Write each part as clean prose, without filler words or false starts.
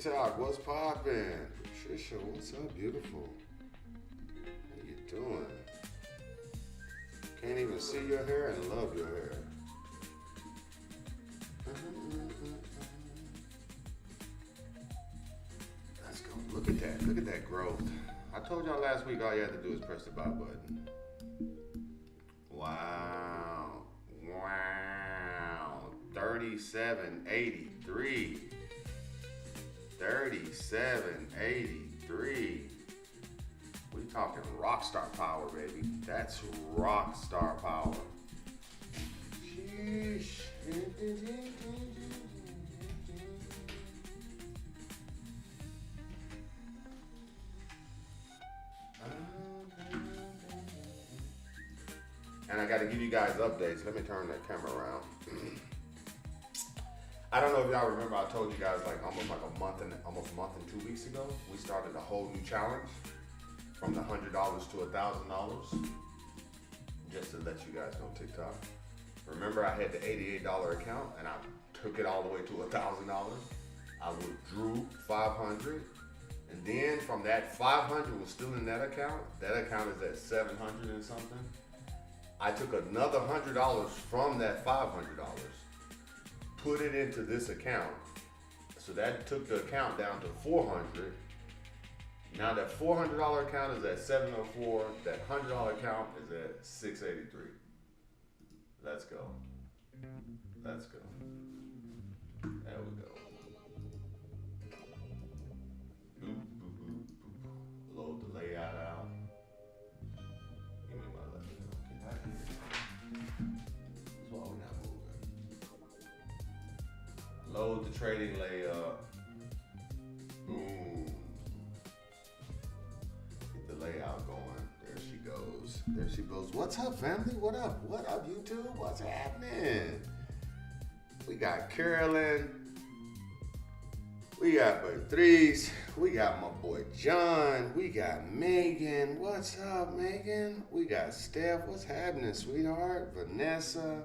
TikTok, what's poppin'? Patricia, what's up, beautiful? How you doing? Can't even see your hair and love your hair. Let's go. Look at that. Look at that growth. I told y'all last week all you had to do is press the buy button. Wow. Wow. 37.83. 37.83. We talking rock star power, baby. That's rock star power. Sheesh. And I got to give you guys updates. Let me turn that camera around. I don't know if y'all remember, I told you guys almost a month and 2 weeks ago, we started a whole new challenge from the $100 to $1,000. Just to let you guys know, TikTok. Remember, I had the $88 account and I took it all the way to $1,000. I withdrew 500, and then from that 500 was still in that account. That account is at 700 and something. I took another $100 from that $500, put it into this account. So that took the account down to 400. Now that $400 account is at 704. That $100 account is at 683. Let's go. Let's go. There we go. Boop, boop, boop, boop. Load the layout out. Give me my left hand. Okay, right here. That's why we're not moving. Load the trading layup. Boom. Get the layout going. There she goes. There she goes. What's up, family? What up? What up, YouTube? What's happening? We got Carolyn. We got Patrice. We got my boy John. We got Megan. What's up, Megan? We got Steph. What's happening, sweetheart? Vanessa.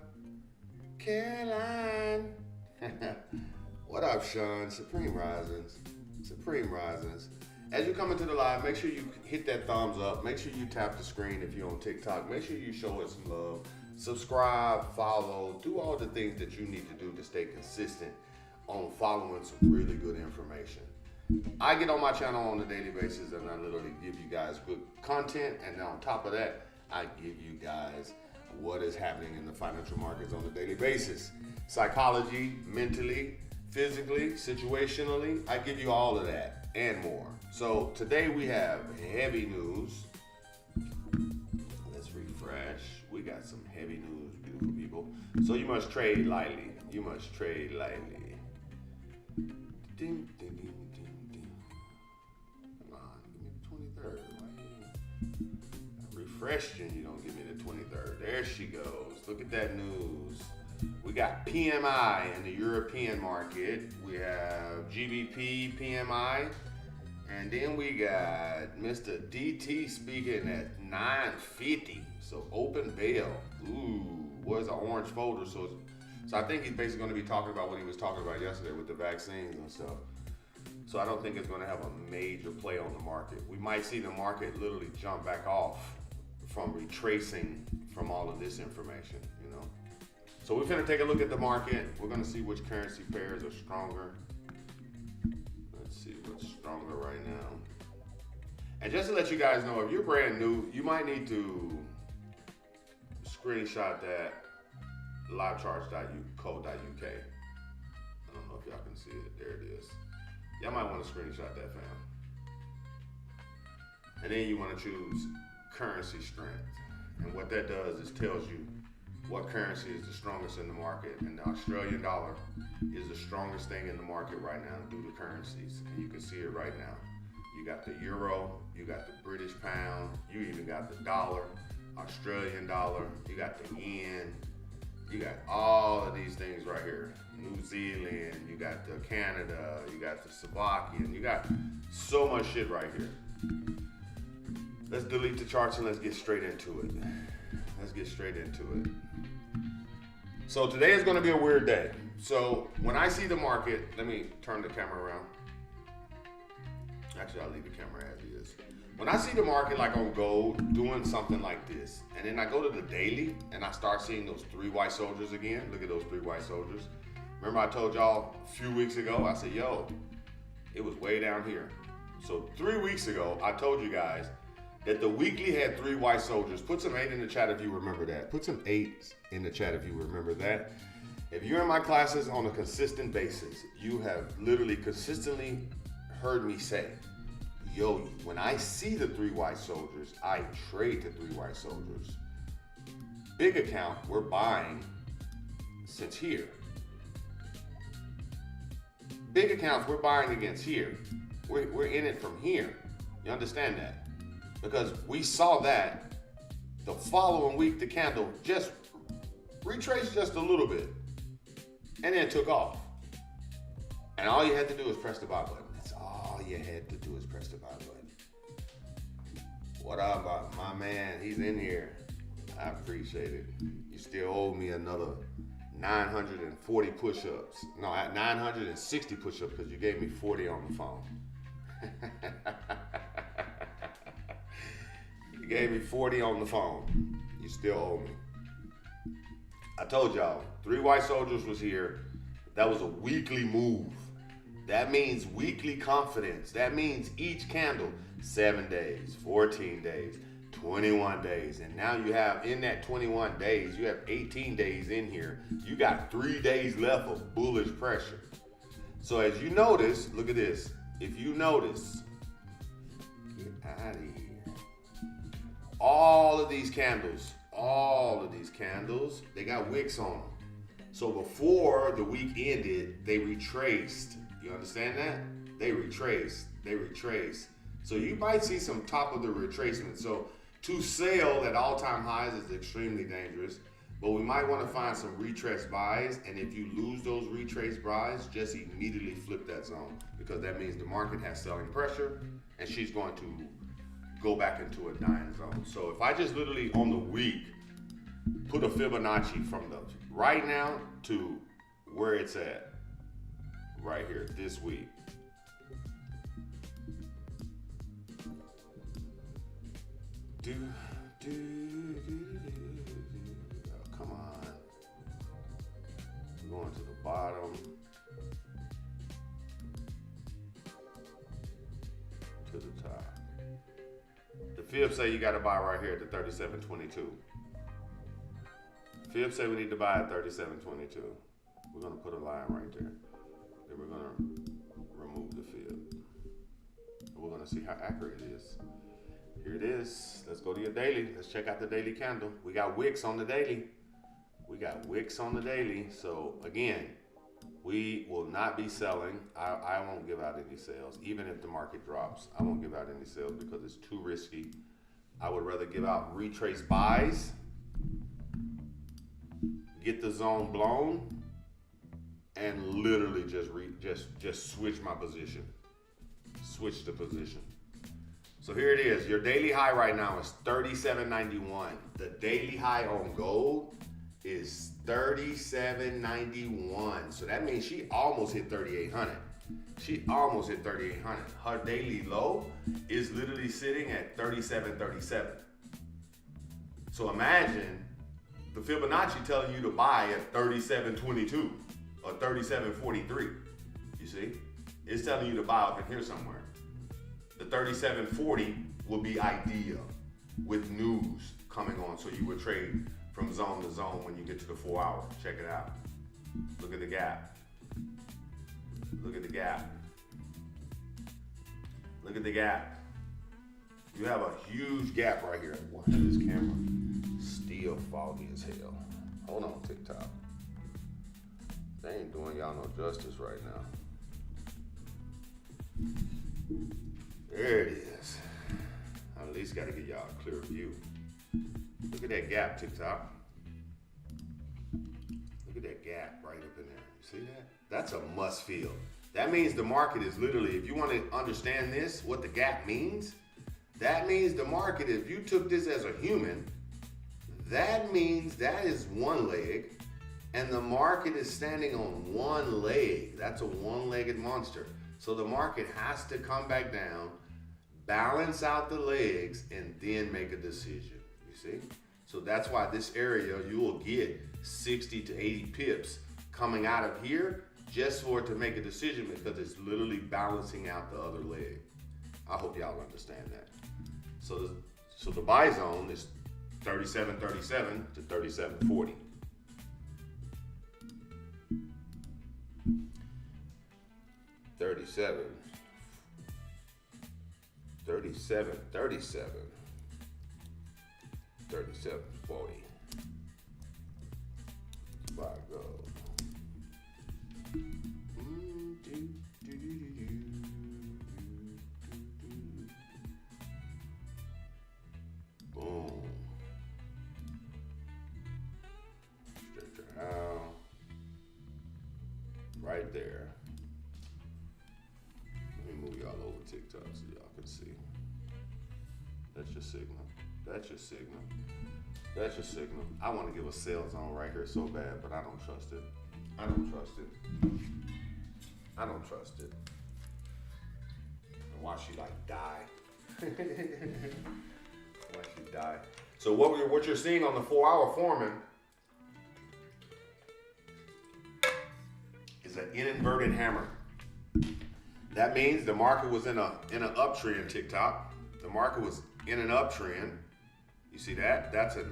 Caroline. What up, Sean? Supreme Risings. Supreme Risings. As you come into the live, make sure you hit that thumbs up. Make sure you tap the screen if you're on TikTok. Make sure you show us some love. Subscribe, follow, do all the things that you need to do to stay consistent on following some really good information. I get on my channel on a daily basis and I literally give you guys good content. And on top of that, I give you guys what is happening in the financial markets on a daily basis. Psychology, mentally, physically, situationally, I give you all of that and more. So today we have heavy news. Let's refresh. We got some heavy news, beautiful people. So you must trade lightly. You must trade lightly. Ding, ding, ding, ding, ding. Come on, give me the 23rd. I refreshed you and you don't give me the 23rd. There she goes. Look at that news. We got PMI in the European market. We have GBP PMI. And then we got Mr. DT speaking at 9:50. So open bail. Ooh, where's the orange folder? So I think he's basically going to be talking about what he was talking about yesterday with the vaccines and stuff. So I don't think it's going to have a major play on the market. We might see the market literally jump back off from retracing from all of this information, you know. So we're going to take a look at the market. We're going to see which currency pairs are stronger. Let's see what's stronger right now. And just to let you guys know, if you're brand new, you might need to screenshot that livecharts.co.uk. I don't know if y'all can see it. There it is. Y'all might want to screenshot that, fam. And then you want to choose currency strength. And what that does is tells you what currency is the strongest in the market. And the Australian dollar is the strongest thing in the market right now due to currencies. And you can see it right now. You got the euro, you got the British pound, you even got the dollar, Australian dollar, you got the yen, you got all of these things right here. New Zealand, you got the Canada, you got the Slovakian, you got so much shit right here. Let's delete the charts and let's get straight into it. Let's get straight into it. So today is going to be a weird day. So when I see the market, let me turn the camera around. Actually, I'll leave the camera as is. When I see the market like on gold doing something like this, and then I go to the daily and I start seeing those 3 white soldiers again. Look at those 3 white soldiers. Remember I told y'all a few weeks ago, I said, yo, it was way down here. So 3 weeks ago, I told you guys that the weekly had 3 white soldiers. Put some 8 in the chat if you remember that. Put some 8s in the chat if you remember that. If you're in my classes on a consistent basis, you have literally consistently heard me say, yo, when I see the 3 white soldiers, I trade the 3 white soldiers. Big account, we're buying since here. Big accounts, we're buying against here. We're in it from here. You understand that? Because we saw that the following week, the candle just retraced just a little bit and then took off. And all you had to do is press the buy button. That's all you had to do is press the buy button. What up, my man? He's in here. I appreciate it. You still owe me another 940 push-ups. No, 960 push-ups because you gave me 40 on the phone. You gave me 40 on the phone. You still owe me. I told y'all, 3 white soldiers was here. That was a weekly move. That means weekly confidence. That means each candle, 7 days, 14 days, 21 days. And now you have, in that 21 days, you have 18 days in here. You got 3 days left of bullish pressure. So as you notice, look at this. If you notice, get out of here. All of these candles, they got wicks on them. So before the week ended, they retraced. You understand that? They retraced. So you might see some top of the retracement. So to sell at all-time highs is extremely dangerous, but we might want to find some retrace buys, and if you lose those retrace buys, just immediately flip that zone, because that means the market has selling pressure, and she's going to go back into a dying zone. So if I just literally on the week put a Fibonacci from the right now to where it's at, right here, this week. Oh, come on. We're going to the bottom. To the top. The fib say you got to buy right here at the 37.22. Fib say we need to buy at 37.22. We're going to put a line right there. Then we're going to remove the fib. We're going to see how accurate it is. Here it is. Let's go to your daily. Let's check out the daily candle. We got wicks on the daily. So again, we will not be selling. I won't give out any sales. Even if the market drops, I won't give out any sales because it's too risky. I would rather give out retrace buys, get the zone blown, and literally just switch my position. Switch the position. So here it is. Your daily high right now is 37.91. The daily high on gold is 37.91. So that means she almost hit 3,800. Her daily low is literally sitting at 37.37. So imagine the Fibonacci telling you to buy at 37.22 or 37.43. You see? It's telling you to buy up in here somewhere. The 37.40 will be ideal with news coming on, so you would trade from zone to zone when you get to the 4 hour. Check it out. Look at the gap. Look at the gap. Look at the gap. You have a huge gap right here. Watch this camera. Still foggy as hell. Hold on, TikTok. They ain't doing y'all no justice right now. There it is. I at least got to get y'all a clear view. Look at that gap, TikTok. Look at that gap right up in there. You see that? That's a must feel. That means the market is literally, if you want to understand this, what the gap means, that means the market, if you took this as a human, that means that is one leg, and the market is standing on one leg. That's a one-legged monster. So the market has to come back down, balance out the legs, and then make a decision. You see? So that's why this area, you will get 60 to 80 pips coming out of here just for it to make a decision, because it's literally balancing out the other leg. I hope y'all understand that. So the buy zone is 37.37 to 37.40. $37.40. Buy gold. Boom. Stretch her out. Right there. Let me move y'all over TikTok so y'all can see. That's your signal. That's your signal. That's your signal. I want to give a sell zone right here so bad, but I don't trust it. I don't trust it. I don't trust it. And why she like die? Why she die? So what you're seeing on the 4-hour Foreman is an inverted hammer. That means the market was in an uptrend. TikTok. The market was in an uptrend. You see that? That's a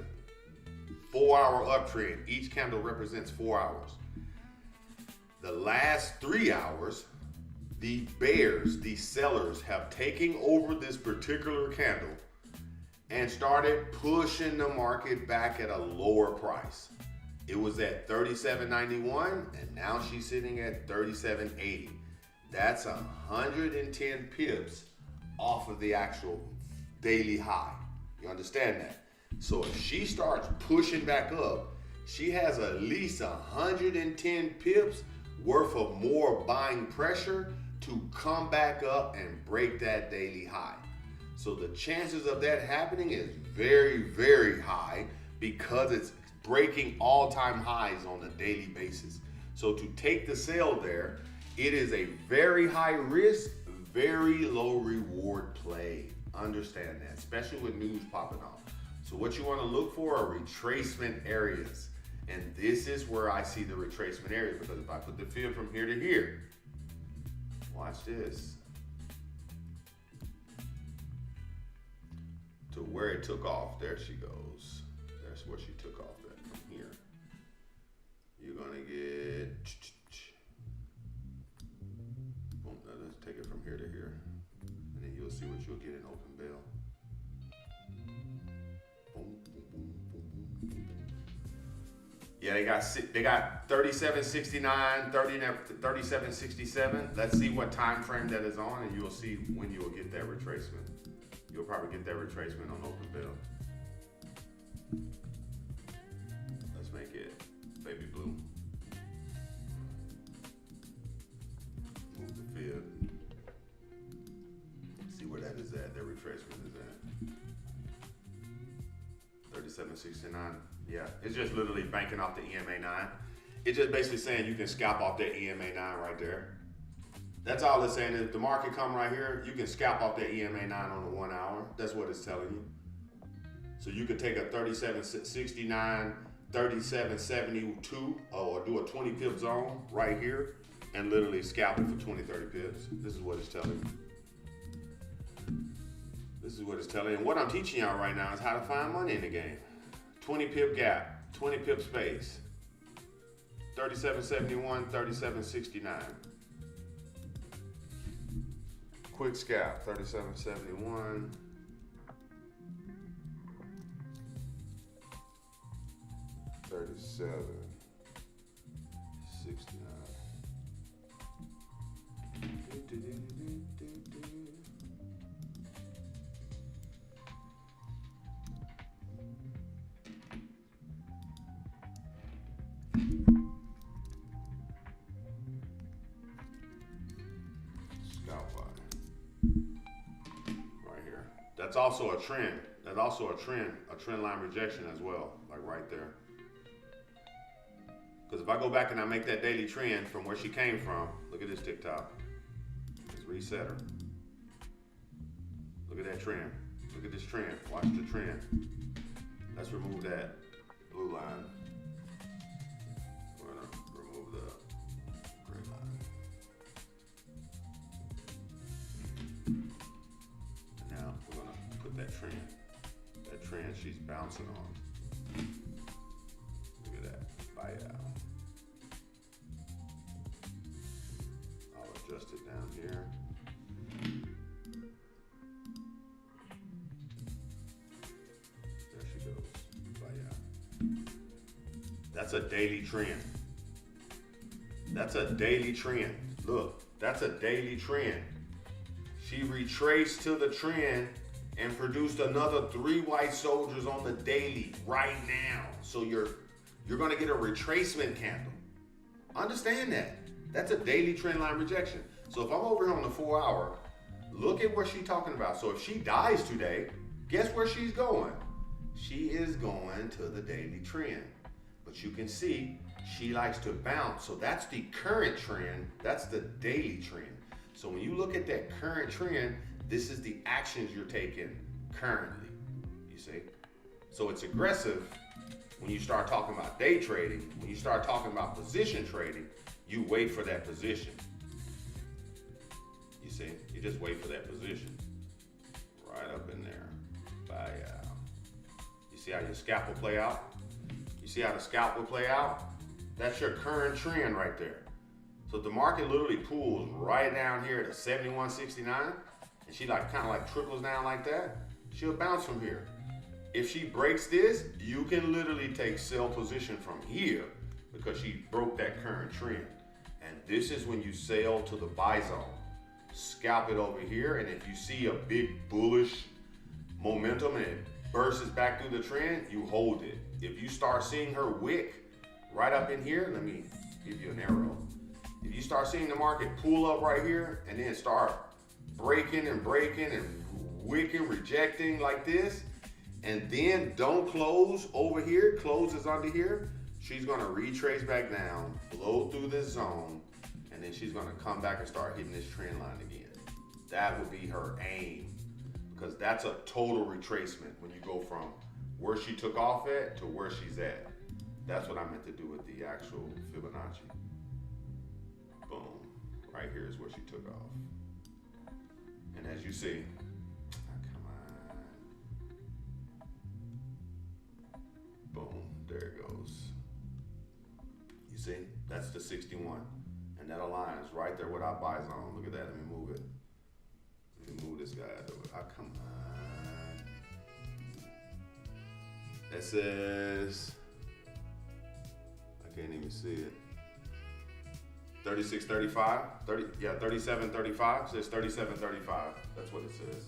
4-hour uptrend. Each candle represents 4 hours. The last 3 hours, the bears, the sellers, have taken over this particular candle and started pushing the market back at a lower price. It was at 37.91 and now she's sitting at 37.80. That's 110 pips off of the actual daily high. You understand that? So if she starts pushing back up, she has at least 110 pips worth of more buying pressure to come back up and break that daily high. So the chances of that happening is very, very high, because it's breaking all-time highs on a daily basis. So to take the sale there, it is a very high risk, very low reward play. Understand that, especially with news popping off. So what you want to look for are retracement areas. And this is where I see the retracement areas, because if I put the fib from here to here, watch this, to where it took off, there she goes. That's where she took off at from here. You're gonna get, boom, let's take it from here to here. And then you'll see what you'll get in open bell. Boom, boom, boom, boom, boom, boom. Yeah, they got 37.69, 37.67. Let's see what time frame that is on, and you'll see when you'll get that retracement. You'll probably get that retracement on open bell. Let's make it baby blue. Move the fib. See where that is at. That retracement is at 37.69. Yeah, it's just literally banking off the EMA 9. It's just basically saying you can scalp off that EMA 9 right there. That's all it's saying. If the market come right here, you can scalp off that EMA 9 on the 1 hour. That's what it's telling you. So you could take a 37.69, 37.72, or do a 20 pip zone right here and literally scalp it for 20, 30 pips. This is what it's telling you. This is what it's telling you. And what I'm teaching y'all right now is how to find money in the game. 20 pip gap, 20 pip space, 37.71, 37.69. Quick scalp, 37.71. 37.69. Right here. That's also a trend. That's also a trend line rejection as well, like right there. Because if I go back and I make that daily trend from where she came from, look at this TikTok. reset her. Look at that trend. Look at this trend. Watch the trend. Let's remove that blue line. We're gonna remove the gray line. And now we're gonna put that trend. That trend she's bouncing on. Look at that. Buy out. I'll adjust it down here. There she goes. Buy out. That's a daily trend. That's a daily trend. Look, that's a daily trend. She retraced to the trend and produced another 3 white soldiers on the daily right now. So you're gonna get a retracement candle. Understand that. That's a daily trend line rejection. So if I'm over here on the 4 hour, look at what she's talking about. So if she dies today, guess where she's going? She is going to the daily trend. But you can see she likes to bounce. So that's the current trend. That's the daily trend. So when you look at that current trend, this is the actions you're taking currently, you see? So it's aggressive when you start talking about day trading. When you start talking about position trading, you wait for that position. You see? You just wait for that position. Right up in there. Buy out. You see how your scalp will play out? You see how the scalp will play out? That's your current trend right there. So the market literally pulls right down here to 71.69, and she kind of like trickles down like that. She'll bounce from here. If she breaks this, you can literally take sell position from here because she broke that current trend. And this is when you sell to the buy zone. Scalp it over here, and if you see a big bullish momentum and it bursts back through the trend, you hold it. If you start seeing her wick right up in here, let me give you an arrow. If you start seeing the market pull up right here and then start breaking and wicking, rejecting like this, and then don't close over here, closes under here, she's gonna retrace back down, blow through this zone, and then she's gonna come back and start hitting this trend line again. That would be her aim, because that's a total retracement when you go from where she took off at to where she's at. That's what I meant to do with the actual Fibonacci. Boom. Right here is where she took off. And as you see, come on. Boom. There it goes. You see? That's the 61. And that aligns right there with our buy zone. Look at that. Let me move it. Let me move this guy out of it. Come on. That says, I can't even see it. 36.35, 37.35, says 37.35, that's what it says.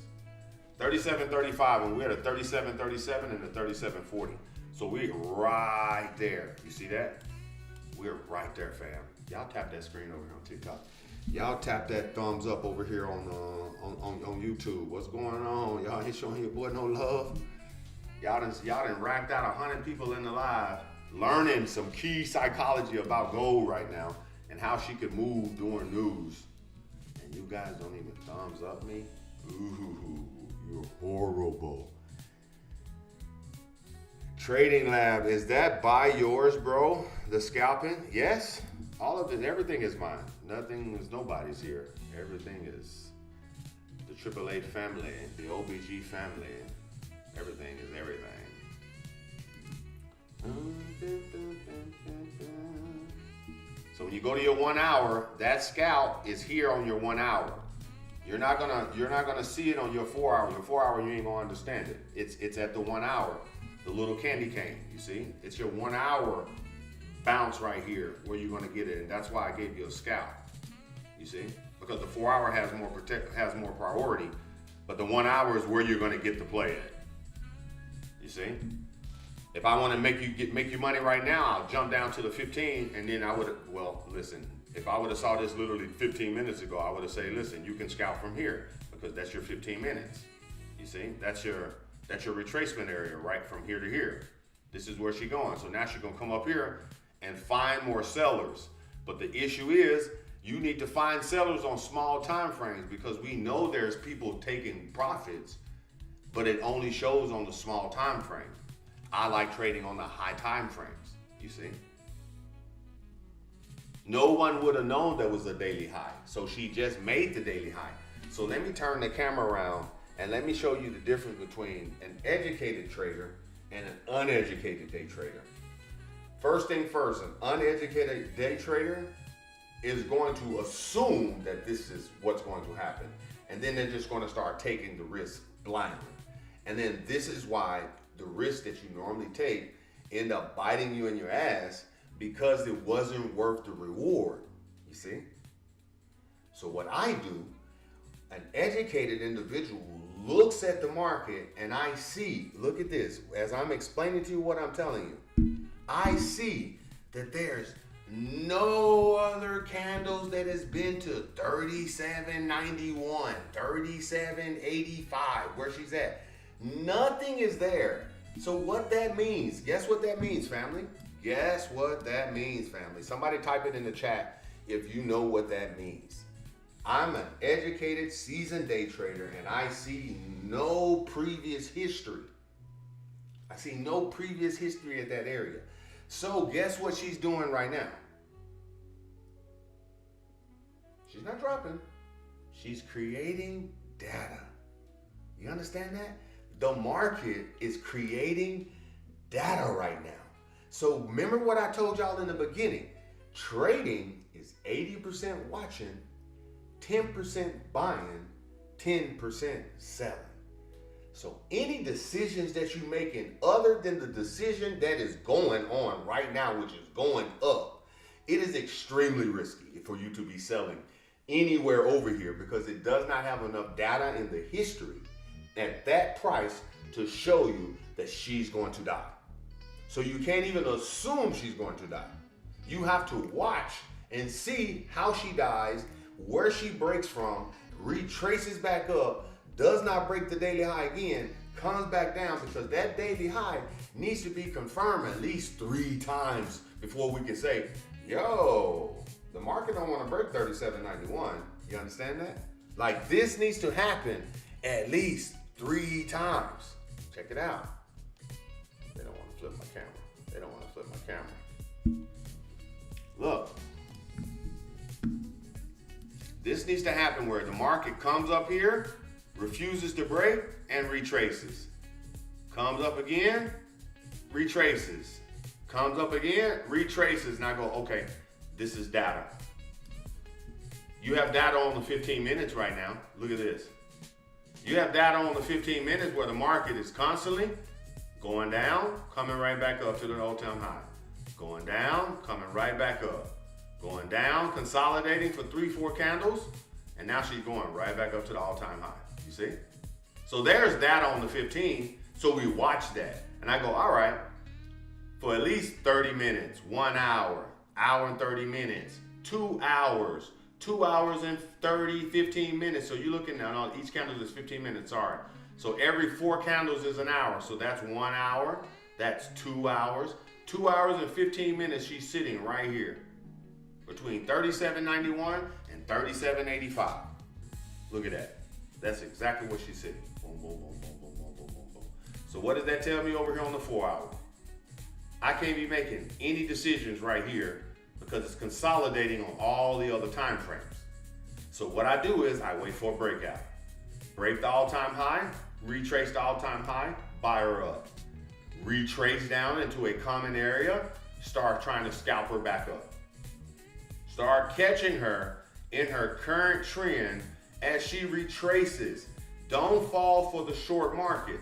37.35, and we're at a 37.37 and a 37.40. So we're right there, you see that? We're right there, fam. Y'all tap that screen over here on TikTok. Y'all tap that thumbs up over here on YouTube. What's going on? Y'all ain't showing your boy no love. Y'all done racked out 100 people in the live, learning some key psychology about gold right now and how she could move during news. And you guys don't even thumbs up me? Ooh, you're horrible. Trading Lab, is that by yours, bro? The scalping? Yes. All of it, everything is mine. Nothing is nobody's here. Everything is the AAA family, the OBG family. Everything is everything. So when you go to your 1 hour, that scalp is here on your 1 hour. You're not gonna see it on your 4 hour. Your 4 hour, you ain't gonna understand it. It's at the 1 hour, the little candy cane. You see, it's your 1 hour bounce right here where you're gonna get it, and that's why I gave you a scalp. You see, because the 4 hour has more priority, but the 1 hour is where you're gonna get the play at. You see, if I want to make you money right now, I'll jump down to the 15, and then I would, well, listen, if I would have saw this literally 15 minutes ago, I would have said, listen, you can scalp from here because that's your 15 minutes. You see, that's your retracement area, right from here to here. This is where she's going. So now she's gonna come up here and find more sellers. But the issue is You need to find sellers on small time frames because we know there's people taking profits, but it only shows on the small time frame. I like trading on the high time frames, you see? No one would have known there was a daily high. So she just made the daily high. So let me turn the camera around and let me show you the difference between an educated trader and an uneducated day trader. First thing first, an uneducated day trader is going to assume that this is what's going to happen. And then they're just going to start taking the risk blindly. And then this is why the risk that you normally take end up biting you in your ass because it wasn't worth the reward, you see? So what I do, an educated individual looks at the market and I see, look at this, as I'm explaining to you what I'm telling you, I see that there's no other candles that has been to 37.91, 37.85, where she's at. Nothing is there. So what that means, guess what that means, family? Guess what that means, family? Somebody type it in the chat if you know what that means. I'm an educated, seasoned day trader, and I see no previous history. I see no previous history at that area. So guess what she's doing right now? She's not dropping. She's creating data. You understand that? The market is creating data right now. So remember what I told y'all in the beginning. Trading is 80% watching, 10% buying, 10% selling. So any decisions that you're making other than the decision that is going on right now, which is going up, it is extremely risky for you to be selling anywhere over here because it does not have enough data in the history at that price to show you that she's going to die. So you can't even assume she's going to die. You have to watch and see how she dies, where she breaks from, retraces back up, does not break the daily high again, comes back down because that daily high needs to be confirmed at least 3 times before we can say, yo, the market don't want to break 37.91. You understand that? Like this needs to happen at least 3 times. Check it out. They don't want to flip my camera. They don't want to flip my camera. Look. This needs to happen where the market comes up here, refuses to break, and retraces. Comes up again, retraces. Comes up again, retraces. And I go, okay, this is data. You have data on the 15 minutes right now. Look at this. You have data on the 15 minutes where the market is constantly going down, coming right back up to the all-time high. Going down, coming right back up. Going down, consolidating for 3-4 candles, and now she's going right back up to the all-time high. You see? So there's data on the 15, so we watch that. And I go, all right, for at least 30 minutes, 1 hour, hour and 30 minutes, 2 hours, 2 hours and 15 minutes. So you're looking at each candle is 15 minutes, sorry. So every 4 candles is an hour. So that's 1 hour, that's 2 hours. 2 hours and 15 minutes, she's sitting right here between 37.91 and 37.85. Look at that. That's exactly what she's sitting. Boom, boom, boom, boom, boom, boom, boom, boom, boom. So what does that tell me over here on the 4 hour? I can't be making any decisions right here because it's consolidating on all the other time frames. So what I do is I wait for a breakout. Break the all-time high, retrace the all-time high, buy her up. Retrace down into a common area, start trying to scalp her back up. Start catching her in her current trend as she retraces. Don't fall for the short market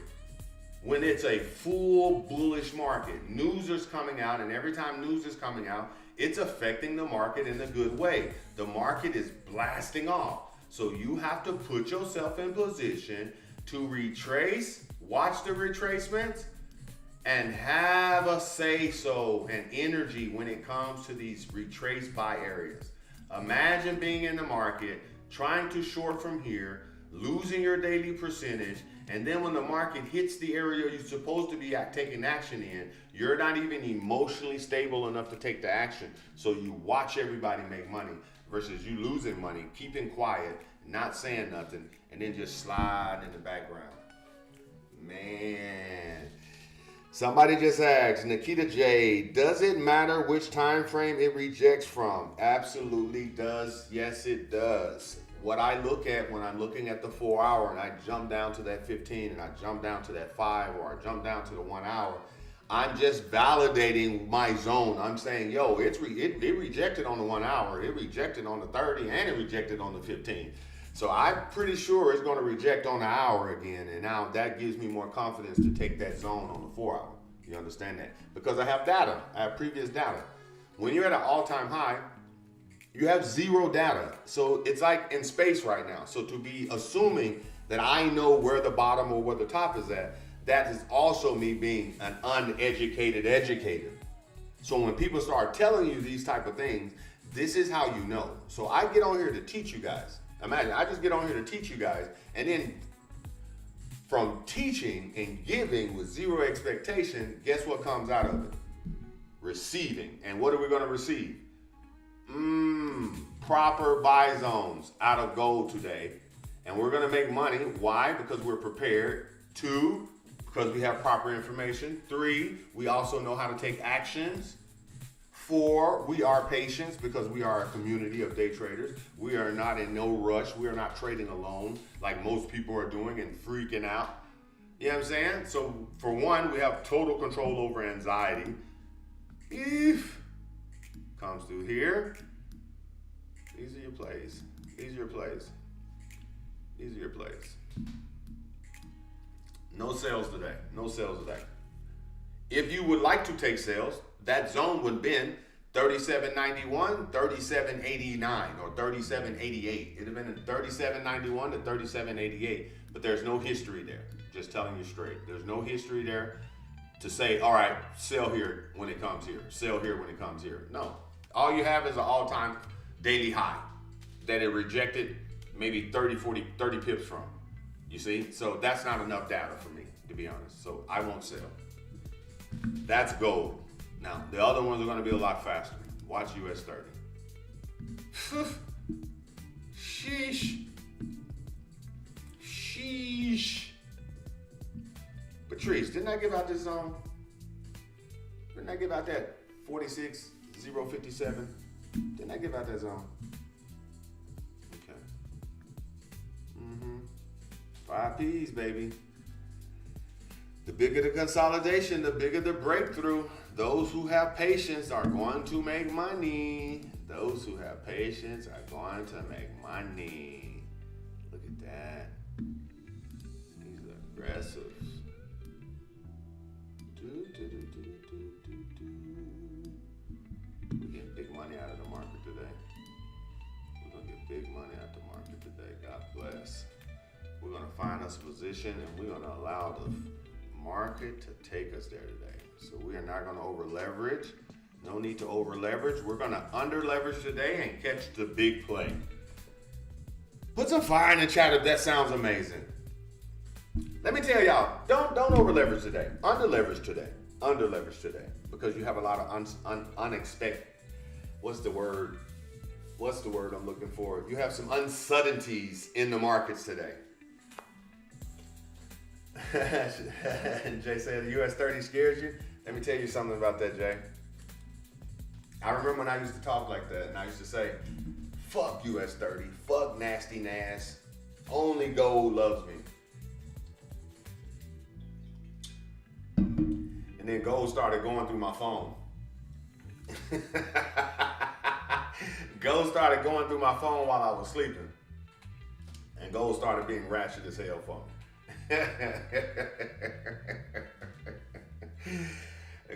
when it's a full bullish market. News is coming out, and every time news is coming out, it's affecting the market in a good way. The market is blasting off. So you have to put yourself in position to retrace, watch the retracements, and have a say-so and energy when it comes to these retrace buy areas. Imagine being in the market, trying to short from here, losing your daily percentage, and then when the market hits the area you're supposed to be taking action in, you're not even emotionally stable enough to take the action. So you watch everybody make money versus you losing money, keeping quiet, not saying nothing, and then just slide in the background. Man. Somebody just asked, Nikita J, does it matter which time frame it rejects from? Absolutely does. Yes, it does. What I look at when I'm looking at the 4 hour and I jump down to that 15 and I jump down to that 5 or I jump down to the 1 hour, I'm just validating my zone. I'm saying, yo, it rejected on the 1 hour, it rejected on the 30, and it rejected on the 15. So I'm pretty sure it's going to reject on the hour again, and now that gives me more confidence to take that zone on the 4 hour. You understand that? Because I have data. I have previous data. When you're at an all-time high, you have zero data. So it's like in space right now. So to be assuming that I know where the bottom or where the top is at, that is also me being an uneducated educator. So when people start telling you these type of things, this is how you know. So I get on here to teach you guys. Imagine, I just get on here to teach you guys, and then from teaching and giving with zero expectation, guess what comes out of it? Receiving. And what are we going to receive? Proper buy zones out of gold today. And we're going to make money. Why? Because we're prepared. 2, because we have proper information. 3, we also know how to take actions. 4, we are patient because we are a community of day traders. We are not in no rush. We are not trading alone like most people are doing and freaking out. You know what I'm saying? So for one, we have total control over anxiety. If comes through here, these are your plays. These are your plays. These are your plays. No sales today. No sales today. If you would like to take sales, that zone would have been 37.91, 37.89, or 37.88. It'd have been 37.91 to 37.88, but there's no history there. Just telling you straight. There's no history there to say, all right, sell here when it comes here, sell here when it comes here. No. All you have is an all-time daily high that it rejected maybe 30 pips from. You see? So that's not enough data for me, to be honest. So I won't sell. That's gold. Now, the other ones are going to be a lot faster. Watch US 30. Sheesh. Sheesh. Patrice, didn't I give out this zone? Didn't I give out that 46,057? Didn't I give out that zone? Okay. 5 P's, baby. The bigger the consolidation, the bigger the breakthrough. Those who have patience are going to make money. Those who have patience are going to make money. Look at that. These are aggressive. We're getting big money out of the market today. We're going to get big money out of the market today. God bless. We're going to find us a position and we're going to allow the market to take us there today. So we are not going to over leverage. No need to over leverage. We're going to under leverage today and catch the big play. Put some fire in the chat if that sounds amazing. Let me tell y'all, don't over leverage today. Under leverage today. Under leverage today. Because you have a lot of unexpected. What's the word I'm looking for? You have some uncertainties in the markets today. Jay said the US 30 scares you. Let me tell you something about that, Jay. I remember when I used to talk like that and I used to say, fuck US 30, fuck nasty Nas, only gold loves me. And then gold started going through my phone. Gold started going through my phone while I was sleeping. And gold started being ratchet as hell for me.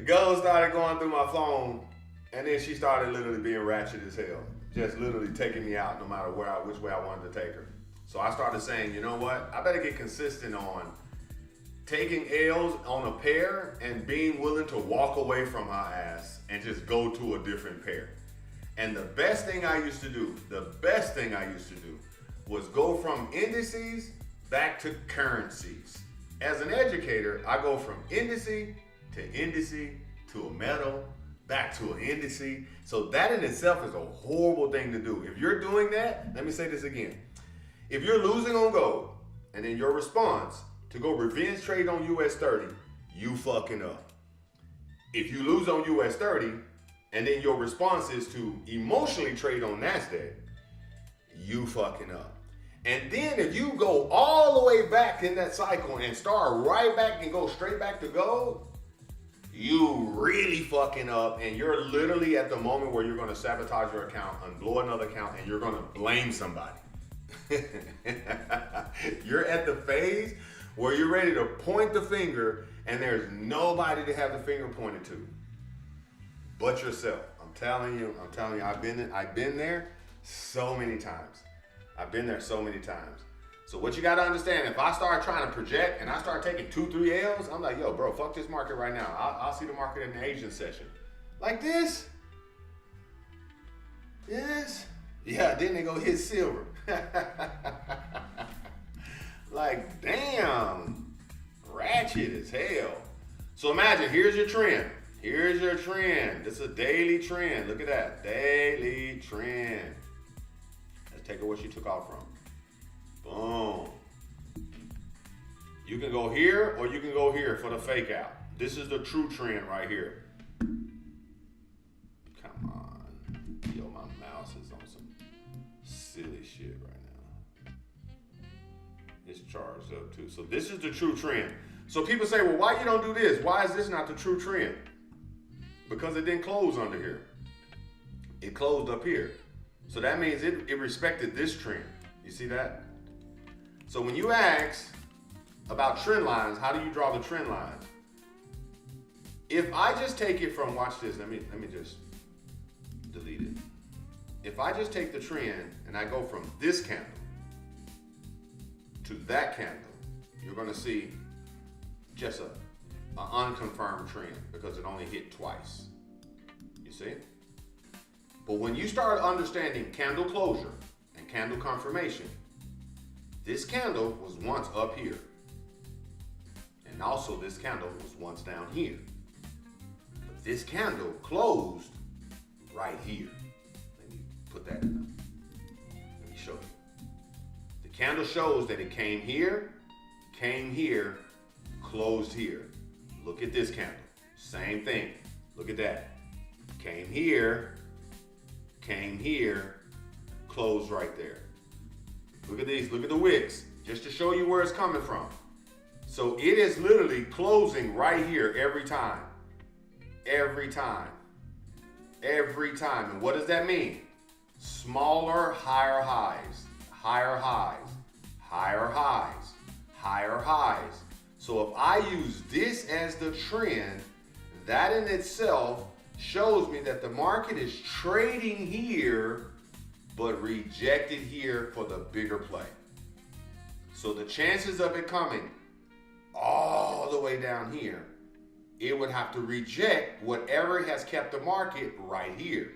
Gold started going through my phone, and then she started literally being ratchet as hell, just literally taking me out no matter which way I wanted to take her. So I started saying, you know what? I better get consistent on taking L's on a pair and being willing to walk away from her ass and just go to a different pair. And the best thing I used to do was go from indices back to currencies. As an educator, I go from indice to a metal back to an indice. So that in itself is a horrible thing to do. If you're doing that, let me say this again. If you're losing on gold, and then your response to go revenge trade on US 30, you fucking up. If you lose on US 30, and then your response is to emotionally trade on Nasdaq, you fucking up. And then if you go all the way back in that cycle and start right back and go straight back to gold, you really fucking up, and you're literally at the moment where you're gonna sabotage your account and blow another account, and you're gonna blame somebody. You're at the phase where you're ready to point the finger, and there's nobody to have the finger pointed to but yourself. I'm telling you, I've been there so many times. I've been there so many times. So what you got to understand, if I start trying to project and I start taking 2-3 L's, I'm like, yo, bro, fuck this market right now. I'll see the market in the Asian session. Like this. Yes. Yeah, then they go hit silver. Like, damn. Ratchet as hell. So imagine, here's your trend. Here's your trend. This is a daily trend. Look at that. Daily trend. Let's take what you took off from. Boom. You can go here or you can go here for the fake out. This is the true trend right here. Come on. Yo, my mouse is on some silly shit right now. It's charged up too. So this is the true trend. So people say, well, why you don't do this? Why is this not the true trend? Because it didn't close under here. It closed up here. So that means it respected this trend. You see that? So when you ask about trend lines, how do you draw the trend lines? If I just take it from, watch this, let me just delete it. If I just take the trend and I go from this candle to that candle, you're gonna see just an unconfirmed trend because it only hit twice. You see? But when you start understanding candle closure and candle confirmation, this candle was once up here. And also this candle was once down here. But this candle closed right here. Let me put that in there. Let me show you. The candle shows that it came here, closed here. Look at this candle. Same thing. Look at that. Came here, closed right there. Look at these. Look at the wicks. Just to show you where it's coming from. So it is literally closing right here every time. Every time. Every time. And what does that mean? Smaller, higher highs. Higher highs. Higher highs. Higher highs. So if I use this as the trend, that in itself shows me that the market is trading here, but rejected here for the bigger play. So the chances of it coming all the way down here, it would have to reject whatever has kept the market right here.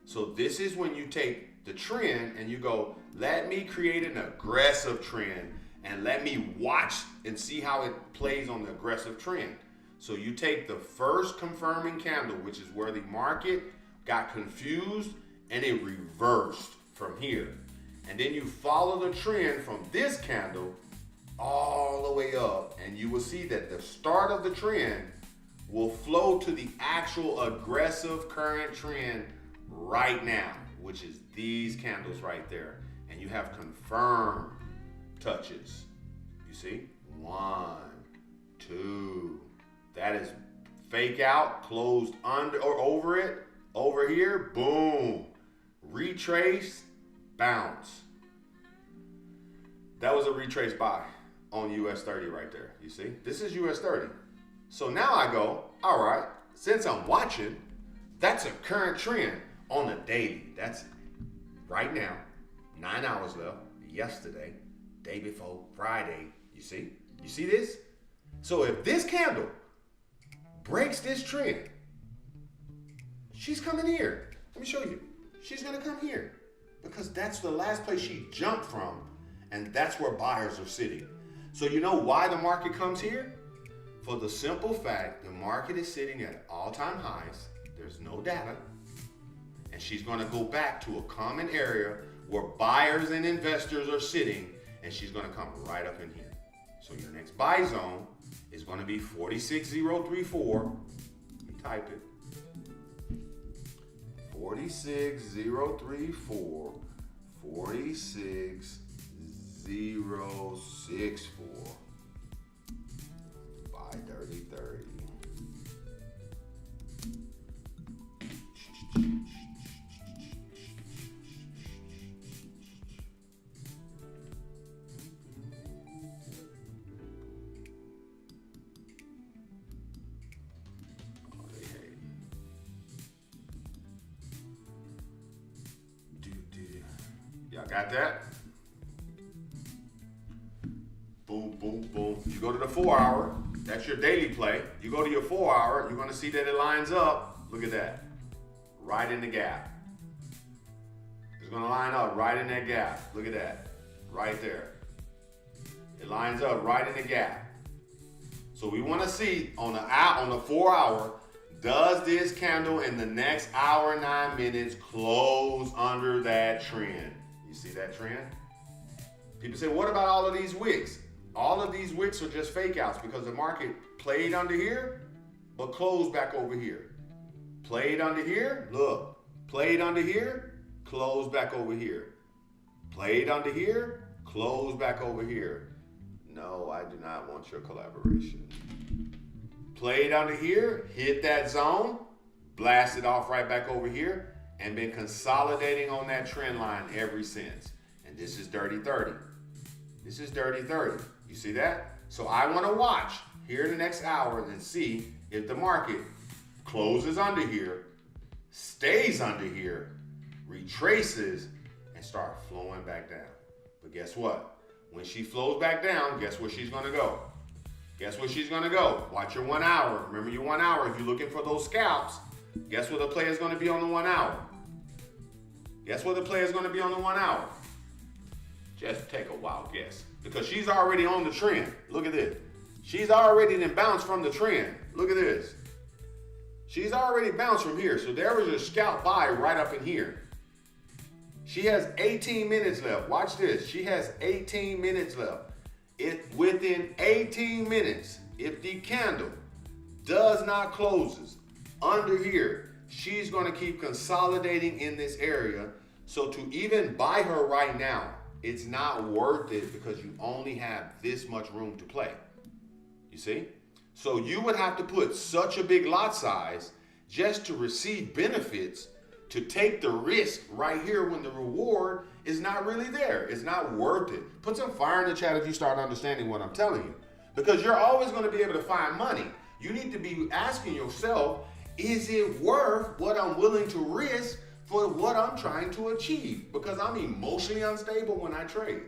So this is when you take the trend and you go, let me create an aggressive trend and let me watch and see how it plays on the aggressive trend. So you take the first confirming candle, which is where the market got confused and it reversed from here. And then you follow the trend from this candle all the way up, and you will see that the start of the trend will flow to the actual aggressive current trend right now, which is these candles right there. And you have confirmed touches. You see? 1, 2. That is fake out, closed under or over it. Over here, boom. Retrace, bounce. That was a retrace buy on US 30 right there. You see? This is US 30. So now I go, all right, since I'm watching, that's a current trend on the daily. That's right now, 9 hours left, yesterday, day before, Friday. You see? You see this? So if this candle breaks this trend, she's coming here. Let me show you. She's gonna come here because that's the last place she jumped from, and that's where buyers are sitting. So you know why the market comes here? For the simple fact the market is sitting at all-time highs. There's no data. And she's going to go back to a common area where buyers and investors are sitting, and she's going to come right up in here. So your next buy zone is going to be 46034. You type it. 46034. 46064. Buy 3030. Y'all got that? Boom, boom, boom. You go to the 4 hour, that's your daily play. You go to your 4 hour, you're gonna see that it lines up. Look at that, right in the gap. It's gonna line up right in that gap. Look at that, right there. It lines up right in the gap. So we wanna see on the 4 hour, does this candle in the next hour, 9 minutes close under that trend? You see that trend? People say, what about all of these wicks? All of these wicks are just fake outs because the market played under here, but closed back over here. Played under here, look. Played under here, closed back over here. Played under here, closed back over here. No, I do not want your collaboration. Played under here, hit that zone, blasted off right back over here, and been consolidating on that trend line ever since. And this is dirty 30. This is dirty 30. You see that? So I want to watch here in the next hour and see if the market closes under here, stays under here, retraces, and start flowing back down. But guess what? When she flows back down, guess where she's going to go? Guess where she's going to go? Watch your 1 hour. Remember your 1 hour. If you're looking for those scalps, guess where the play is going to be on the 1 hour? Guess where the play is going to be on the 1 hour? Just take a wild guess. Because she's already on the trend. Look at this. She's already then bounced from the trend. Look at this. She's already bounced from here. So there was your scalp buy right up in here. She has 18 minutes left. Watch this. She has 18 minutes left. Within 18 minutes, if the candle does not closes under here, she's going to keep consolidating in this area. So to even buy her right now, it's not worth it because you only have this much room to play. You see? So you would have to put such a big lot size just to receive benefits, to take the risk right here when the reward is not really there. It's not worth it. Put some fire in the chat if you start understanding what I'm telling you. Because you're always going to be able to find money. You need to be asking yourself, is it worth what I'm willing to risk for what I'm trying to achieve? Because I'm emotionally unstable when I trade.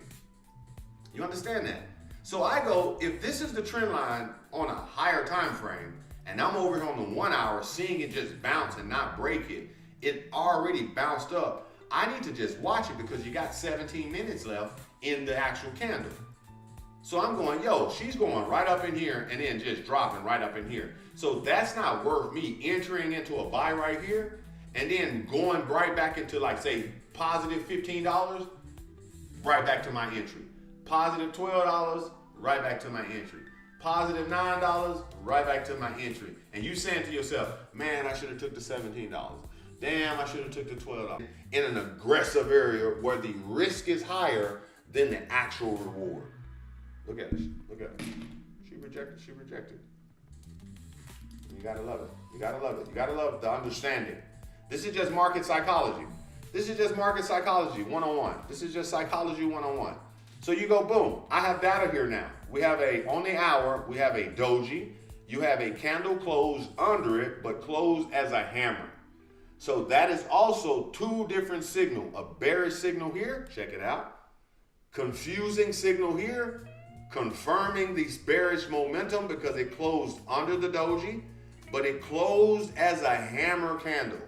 You understand that? So I go, if this is the trend line on a higher time frame, and I'm over here on the 1 hour seeing it just bounce and not break it, it already bounced up. I need to just watch it because you got 17 minutes left in the actual candle. So I'm going, yo, she's going right up in here and then just dropping right up in here. So that's not worth me entering into a buy right here and then going right back into, like, say, positive $15, right back to my entry. Positive $12, right back to my entry. Positive $9, right back to my entry. And you saying to yourself, man, I should have took the $17. Damn, I should have took the $12. In an aggressive area where the risk is higher than the actual reward. Look at it. Look at it. She rejected. She rejected. You gotta love it. You gotta love it. You gotta love the understanding. This is just market psychology. This is just market psychology 101. This is just psychology 101. So you go, boom. I have data here now. We have on the hour, we have a doji. You have a candle closed under it, but closed as a hammer. So that is also two different signals. A bearish signal here, check it out. Confusing signal here, confirming this bearish momentum because it closed under the doji, but it closed as a hammer candle.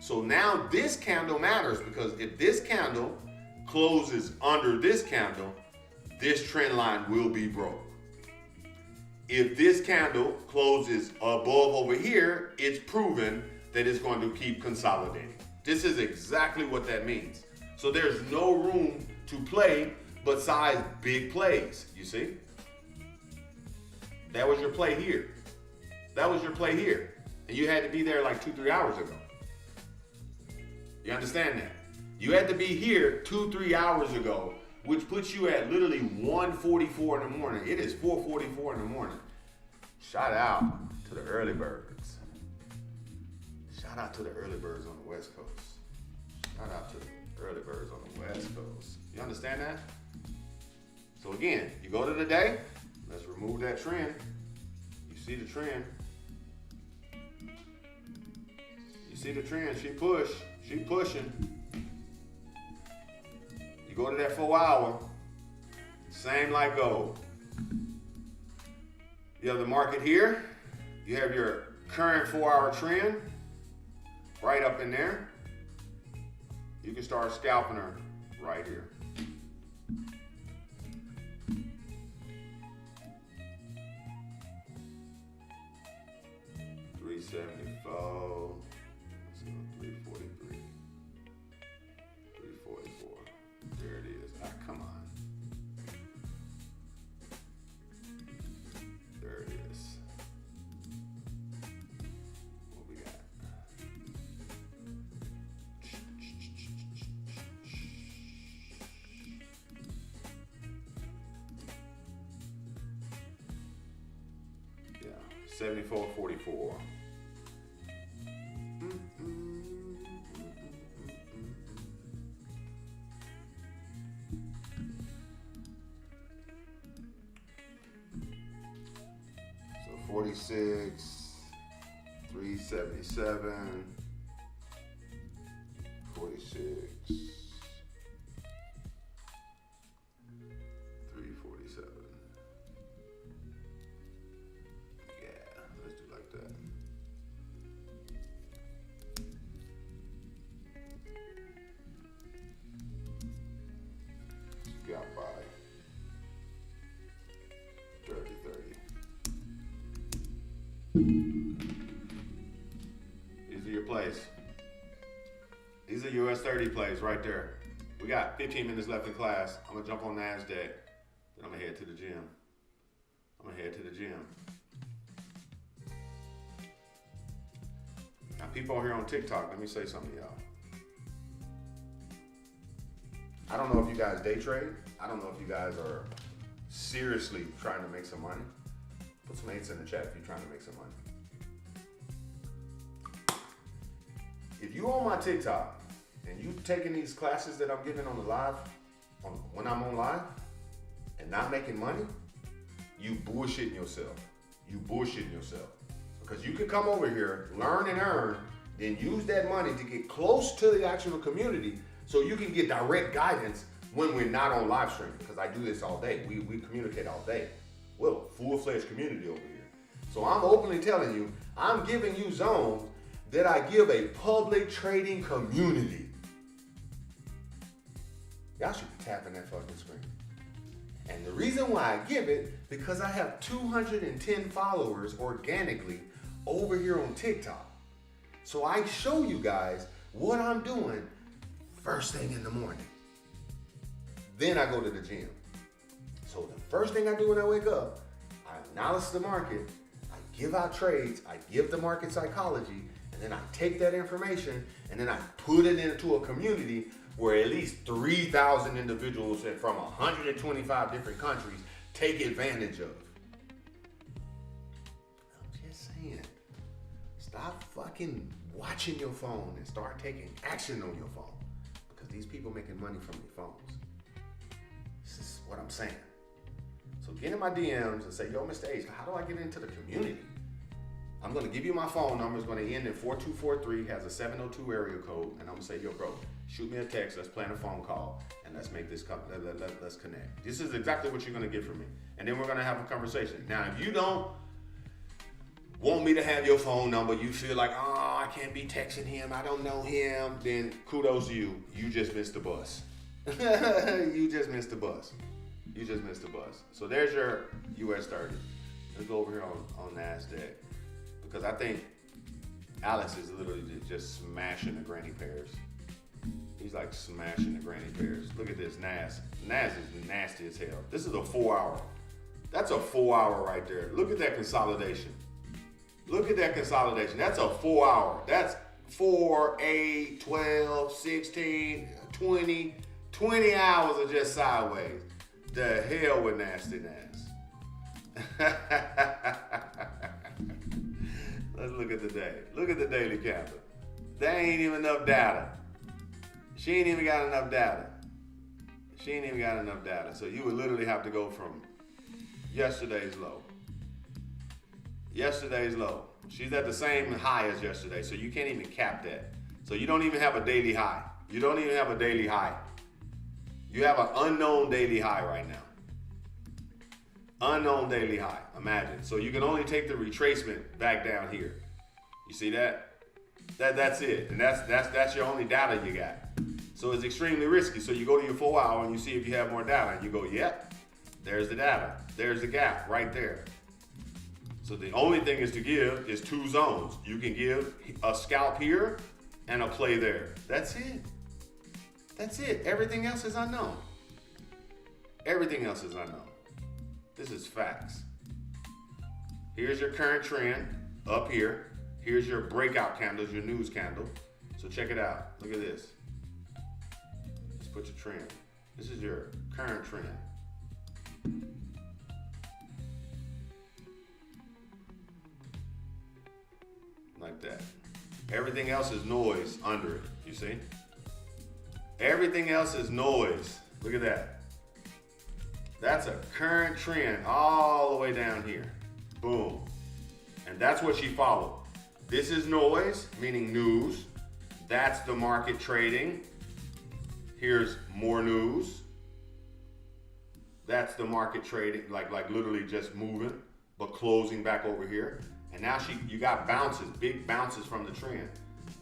So now this candle matters because if this candle closes under this candle, this trend line will be broke. If this candle closes above over here, it's proven that it's going to keep consolidating. This is exactly what that means. So there's no room to play besides big plays, you see? That was your play here. That was your play here. And you had to be there like 2-3 hours ago. You understand that? You had to be here 2-3 hours ago, which puts you at literally 1:44 in the morning. It is 4:44 in the morning. Shout out to the early birds. Shout out to the early birds on the West Coast. Shout out to the early birds on the West Coast. You understand that? So again, you go to the day. Let's remove that trend. You see the trend. You see the trend. She pushing. You go to that 4 hour. Same like gold. You have the market here. You have your current 4 hour trend right up in there. You can start scalping her right here. $374. 343. 344. There it is. Ah, come on. There it is. What we got? Yeah, 74.44. So 46, 377, 46, 347. Yeah, let's do like that. Got by 30. These are your plays. These are US 30 plays right there. We got 15 minutes left in class. I'm gonna jump on Nasdaq, then I'm gonna head to the gym. Now people here on TikTok, let me say something to y'all. I don't know if you guys day trade. I don't know if you guys are seriously trying to make some money. Put some 8s in the chat if you're trying to make some money. If you on my TikTok and you taking these classes that I'm giving on the live, when I'm on live, and not making money, you bullshitting yourself. Because you can come over here, learn and earn, then use that money to get close to the actual community so you can get direct guidance when we're not on live stream. Because I do this all day. We communicate all day. We're a full-fledged community over here. So I'm openly telling you, I'm giving you zones that I give a public trading community. Y'all should be tapping that fucking screen. And the reason why I give it, because I have 210 followers organically over here on TikTok. So I show you guys what I'm doing first thing in the morning. Then I go to the gym. So the first thing I do when I wake up, I analyze the market, I give out trades, I give the market psychology, and then I take that information and then I put it into a community where at least 3,000 individuals from 125 different countries take advantage of. I'm just saying, stop fucking watching your phone and start taking action on your phone, because these people making money from their phones. This is what I'm saying. So get in my DMs and say, yo, Mr. H, how do I get into the community? I'm gonna give you my phone number. It's gonna end in 4243, has a 702 area code, and I'm gonna say, yo, bro, shoot me a text, let's plan a phone call, and let's make this, let's connect. This is exactly what you're gonna get from me. And then we're gonna have a conversation. Now, if you don't want me to have your phone number, you feel like, oh, I can't be texting him, I don't know him, then kudos to you. You just missed the bus. You just missed the bus. So there's your US 30. Let's go over here on Nasdaq. Because I think Alex is literally just smashing the granny pairs. He's like smashing the granny pairs. Look at this Nas. Nas is nasty as hell. This is a 4 hour. That's a 4 hour right there. Look at that consolidation. Look at that consolidation. That's a 4 hour. That's 4, 8, 12, 16, 20. 20 hours of just sideways. The hell with nasty Nas. Let's look at the day. Look at the daily candle. There ain't even enough data. She ain't even got enough data. She ain't even got enough data. So you would literally have to go from yesterday's low. Yesterday's low. She's at the same high as yesterday, so you can't even cap that. So you don't even have a daily high. You don't even have a daily high. You have an unknown daily high right now. Unknown daily high, imagine. So you can only take the retracement back down here. You see that? That's it. And that's your only data you got. So it's extremely risky. So you go to your 4 hour and you see if you have more data. And you go, yep, there's the data. There's the gap right there. So the only thing is to give is 2 zones. You can give a scalp here and a play there. That's it. That's it. Everything else is unknown. Everything else is unknown. This is facts. Here's your current trend up here. Here's your breakout candles, your news candle. So check it out. Look at this. Let's put your trend. This is your current trend. Like that. Everything else is noise under it. You see? Everything else is noise. Look at that. That's a current trend all the way down here. Boom. And that's what she followed. This is noise, meaning news. That's the market trading. Here's more news. That's the market trading, like literally just moving, but closing back over here. And now you got bounces, big bounces from the trend.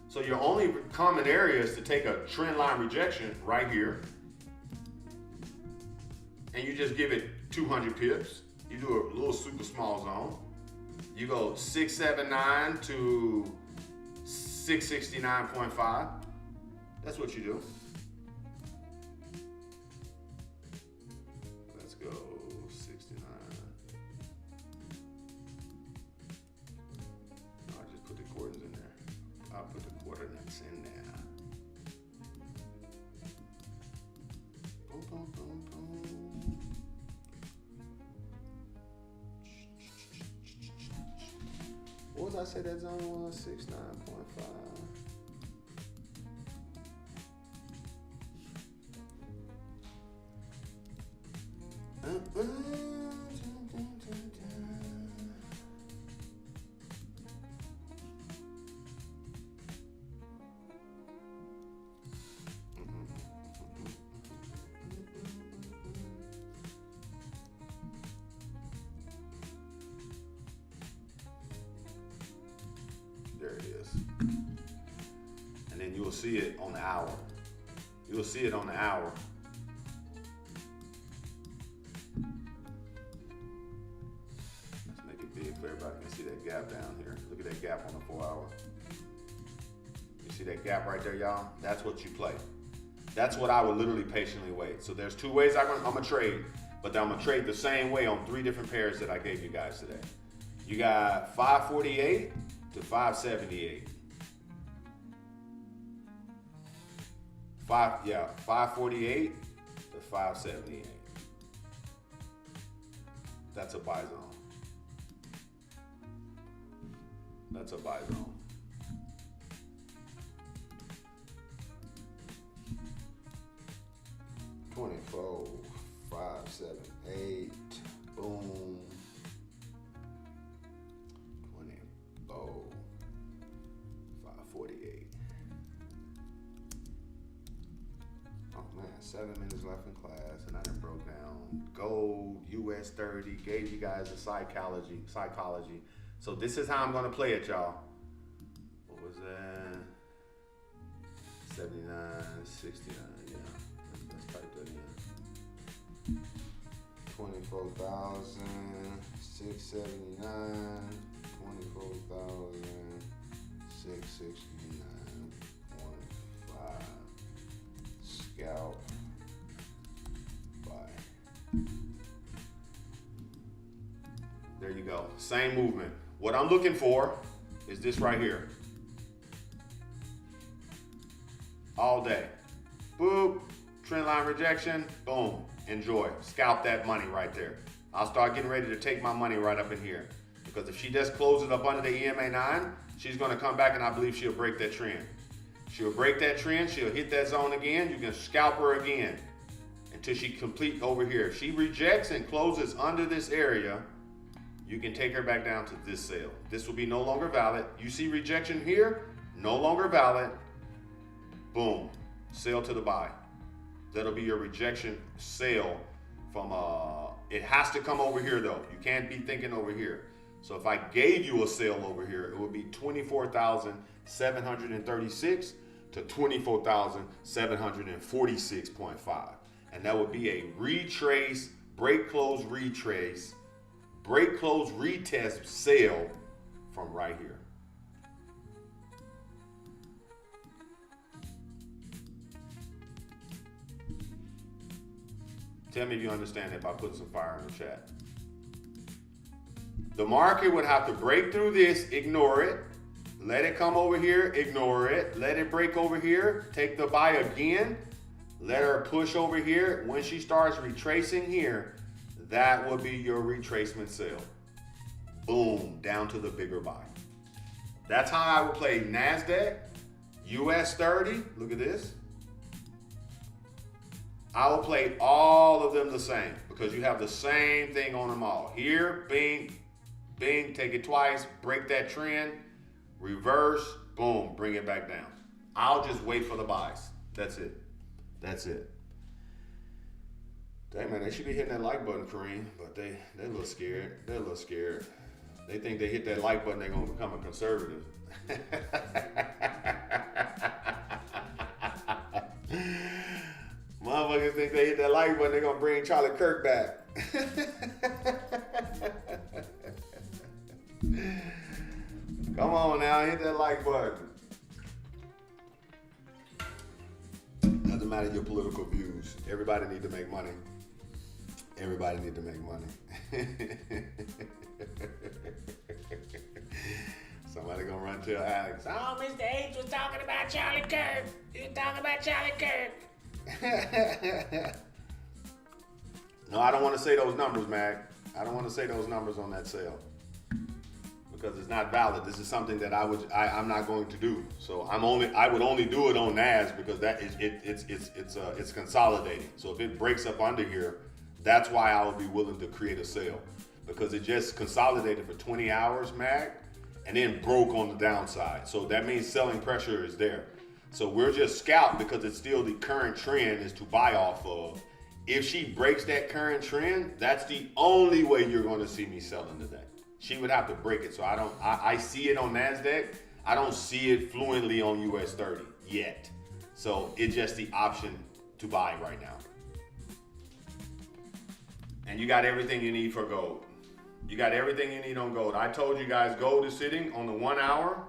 So your only common area is to take a trend line rejection right here, and you just give it 200 pips. You do a little super small zone. You go 679 to 669.5. That's what you do. Let's go 69. No, I just put the quarters in there. I'll put the quarter necks in there. Boom, boom, boom, boom. What was I say that zone was? 69.5. There it is. And then you'll see it on the hour. You'll see it on the hour. Let's make it big so everybody can see that gap down here. Look at that gap on the 4 hour. You see that gap right there, y'all? That's what you play. That's what I would literally patiently wait. So there's 2 ways I'm gonna trade, but I'm gonna trade the same way on 3 different pairs that I gave you guys today. You got 548 to 578. 548 to 578. That's a buy zone. That's a buy zone. $24, 578. Boom. 548. Oh man, 7 minutes left in class, and I done broke down gold, US 30, gave you guys a psychology. So this is how I'm gonna play it, y'all. What was that? 79, 69, yeah. Let's type that in. 24,679, 24,679. 669.5. Scalp buy. There you go. Same movement. What I'm looking for is this right here. All day. Boop. Trend line rejection. Boom. Enjoy. Scalp that money right there. I'll start getting ready to take my money right up in here. Because if she just closes up under the EMA 9, she's going to come back and I believe she'll break that trend. She'll break that trend. She'll hit that zone again. You can scalp her again until she complete over here. If she rejects and closes under this area, you can take her back down to this sale. This will be no longer valid. You see rejection here, no longer valid. Boom, sale to the buy. That'll be your rejection sale from, it has to come over here though. You can't be thinking over here. So if I gave you a sale over here, it would be 24,736 to 24,746.5. And that would be a retrace, break, close, retrace, break, close, retest sale from right here. Tell me if you understand that by putting some fire in the chat. The market would have to break through this, ignore it, let it come over here, ignore it, let it break over here, take the buy again, let her push over here. When she starts retracing here, that will be your retracement sale. Boom, down to the bigger buy. That's how I would play Nasdaq, US 30, look at this. I will play all of them the same because you have the same thing on them all. Here, bing, bing, take it twice, break that trend, reverse, boom, bring it back down. I'll just wait for the buys. That's it. That's it. Dang, man, they should be hitting that like button, Kareem, but they're a little scared. They're a little scared. They think they hit that like button, they're going to become a conservative. Motherfuckers think they hit that like button, they're going to bring Charlie Kirk back. Come on now, hit that like button. Doesn't matter your political views. Everybody need to make money. Everybody need to make money. Somebody gonna run to Alex. Oh, Mr. H was talking about Charlie Kirk. He was talking about Charlie Kirk. No, I don't want to say those numbers, Mac. I don't want to say those numbers on that sale because it's not valid. This is something that I'm not going to do. So I would only do it on NAS because that is it's consolidating. So if it breaks up under here, that's why I would be willing to create a sale because it just consolidated for 20 hours, Mac, and then broke on the downside. So that means selling pressure is there. So we're just scalp because it's still the current trend is to buy off of. If she breaks that current trend, that's the only way you're going to see me selling today. She would have to break it. So I see it on Nasdaq. I don't see it fluently on US 30 yet. So it's just the option to buy right now. And you got everything you need for gold. You got everything you need on gold. I told you guys gold is sitting on the 1 hour,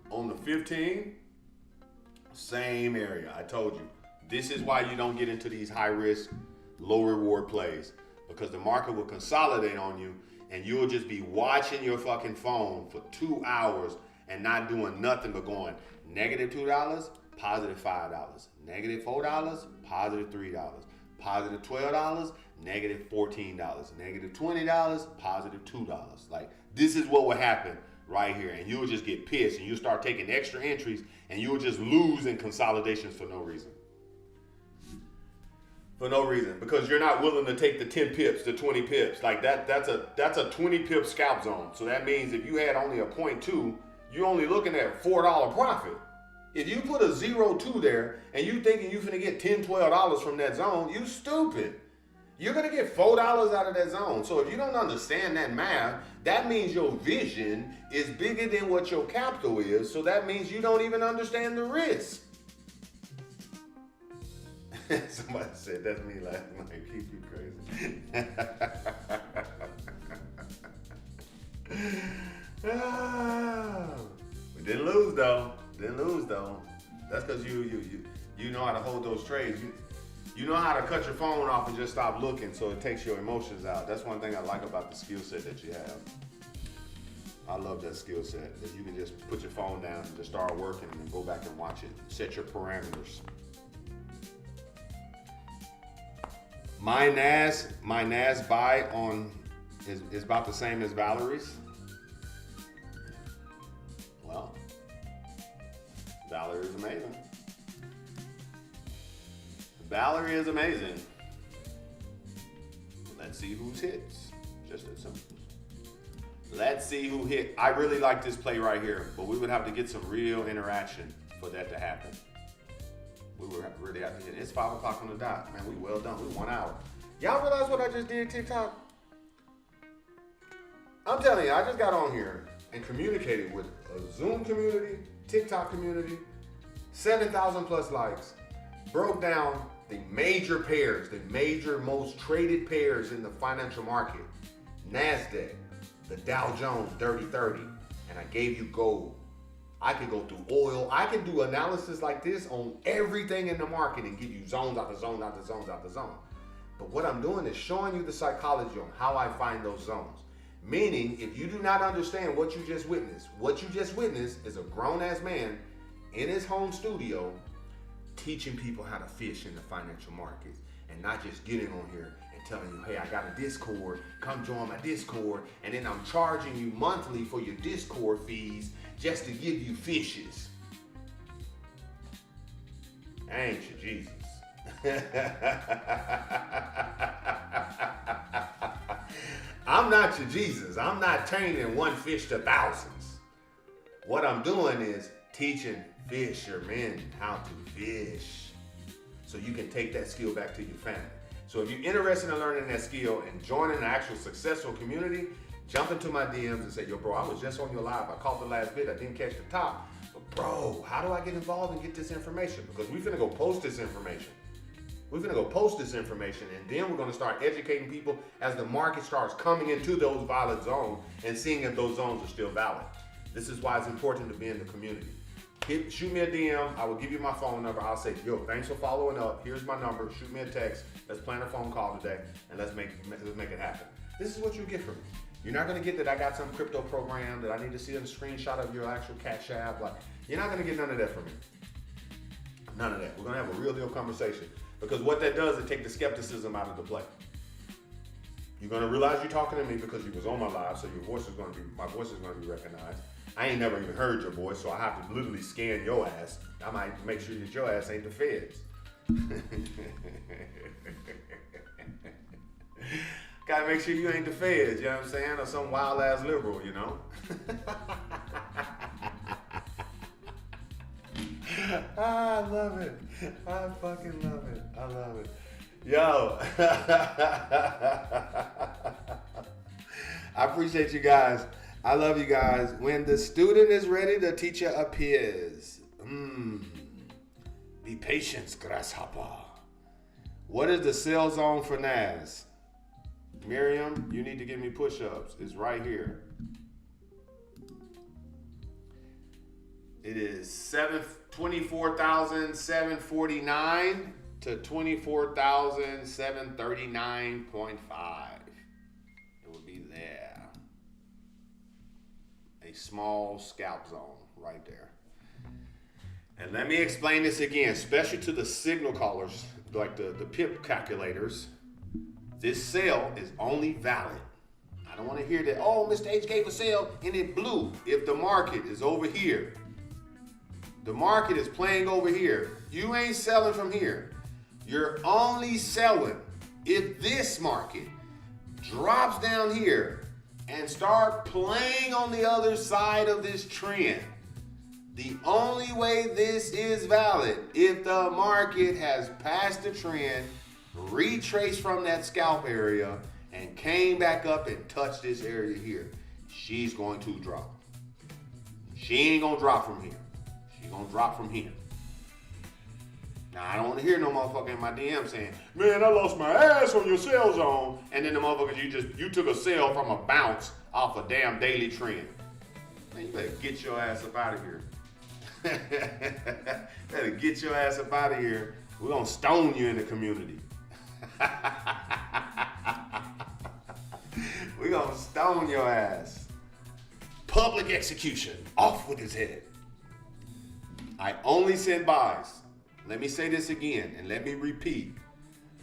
on the 15, same area. I told you. This is why you don't get into these high risk, low reward plays because the market will consolidate on you and you'll just be watching your fucking phone for 2 hours and not doing nothing but going -$2, +$5, -$4, +$3, +$12, -$14, -$20, +$2. Like this is what would happen right here. And you'll just get pissed and you'll start taking extra entries and you'll just lose in consolidations for no reason. For no reason, because you're not willing to take the 10 pips, the 20 pips. Like that's a 20 pip scalp zone. So that means if you had only a 0.2, you're only looking at $4 profit. If you put a 0.2 there and you thinking you're gonna get $10, $12 from that zone, you stupid. You're gonna get $4 out of that zone. So if you don't understand that math, that means your vision is bigger than what your capital is. So that means you don't even understand the risk. Somebody said that's me last night. Keep you crazy. We didn't because you know how to hold those trades. You know how to cut your phone off and just stop looking, so it takes your emotions out. That's one thing I like about the skill set that you have. I love that skill set, that you can just put your phone down and just start working and then go back and watch it. Set your parameters. My NAS buy on is about the same as Valerie's. Well, Valerie is amazing. Valerie is amazing. Let's see who's hits. Just that simple. Let's see who hit. I really like this play right here, but we would have to get some real interaction for that to happen. We would really have to hit. It's 5 o'clock on the dot. Man, we well done. We 1 hour. Y'all realize what I just did, TikTok? I'm telling you, I just got on here and communicated with a Zoom community, TikTok community, 7,000 plus likes, broke down the major pairs, the major most traded pairs in the financial market. Nasdaq, the Dow Jones Dirty 30, and I gave you gold. I could go through oil. I can do analysis like this on everything in the market and give you zones out the zone, out the zones, out the zone. But what I'm doing is showing you the psychology on how I find those zones. Meaning, if you do not understand what you just witnessed is a grown-ass man in his home studio teaching people how to fish in the financial markets, and not just getting on here and telling you, hey, I got a Discord, come join my Discord, and then I'm charging you monthly for your Discord fees just to give you fishes. Ain't you Jesus? I'm not your Jesus. I'm not training one fish to thousands. What I'm doing is teaching fishermen how to fish, so you can take that skill back to your family. So if you're interested in learning that skill and joining an actual successful community, jump into my DMs and say, yo, bro, I was just on your live. I caught the last bit. I didn't catch the top. But bro, how do I get involved and get this information? Because we're finna go post this information. We're gonna go post this information, and then we're gonna start educating people as the market starts coming into those valid zones and seeing if those zones are still valid. This is why it's important to be in the community. Shoot me a DM. I will give you my phone number. I'll say, yo, thanks for following up. Here's my number. Shoot me a text. Let's plan a phone call today, and let's make it happen. This is what you get from me. You're not gonna get that I got some crypto program that I need to see a screenshot of your actual Cash App. Like, you're not gonna get none of that from me. None of that. We're gonna have a real deal conversation. Because what that does is take the skepticism out of the play. You're gonna realize you're talking to me because you was on my live, so my voice is gonna be recognized. I ain't never even heard your voice, so I have to literally scan your ass. I might make sure that your ass ain't the feds. Gotta make sure you ain't the feds, you know what I'm saying? Or some wild ass liberal, you know? I love it. I fucking love it. I love it. Yo. I appreciate you guys. I love you guys. When the student is ready, the teacher appears. Be patient, grasshopper. What is the sell zone for NAS? Miriam, you need to give me push-ups. It's right here. It is 24,749 to 24,739.5. It will be there. A small scalp zone right there. And let me explain this again, especially to the signal callers, like the PIP calculators. This sale is only valid. I don't want to hear that, oh, Mr. H gave a sale and it blew. If the market is over here, the market is playing over here, you ain't selling from here. You're only selling if this market drops down here and start playing on the other side of this trend. The only way this is valid, if the market has passed the trend, retraced from that scalp area, and came back up and touched this area here, she's going to drop. She ain't gonna drop from here. She's gonna drop from here. Now, I don't want to hear no motherfucker in my DM saying, man, I lost my ass on your sell zone. And then the motherfuckers, you took a sell from a bounce off a damn daily trend. Man, you better get your ass up out of here. Better get your ass up out of here. We're gonna stone you in the community. We're gonna stone your ass. Public execution. Off with his head. I only send buys. Let me say this again and let me repeat.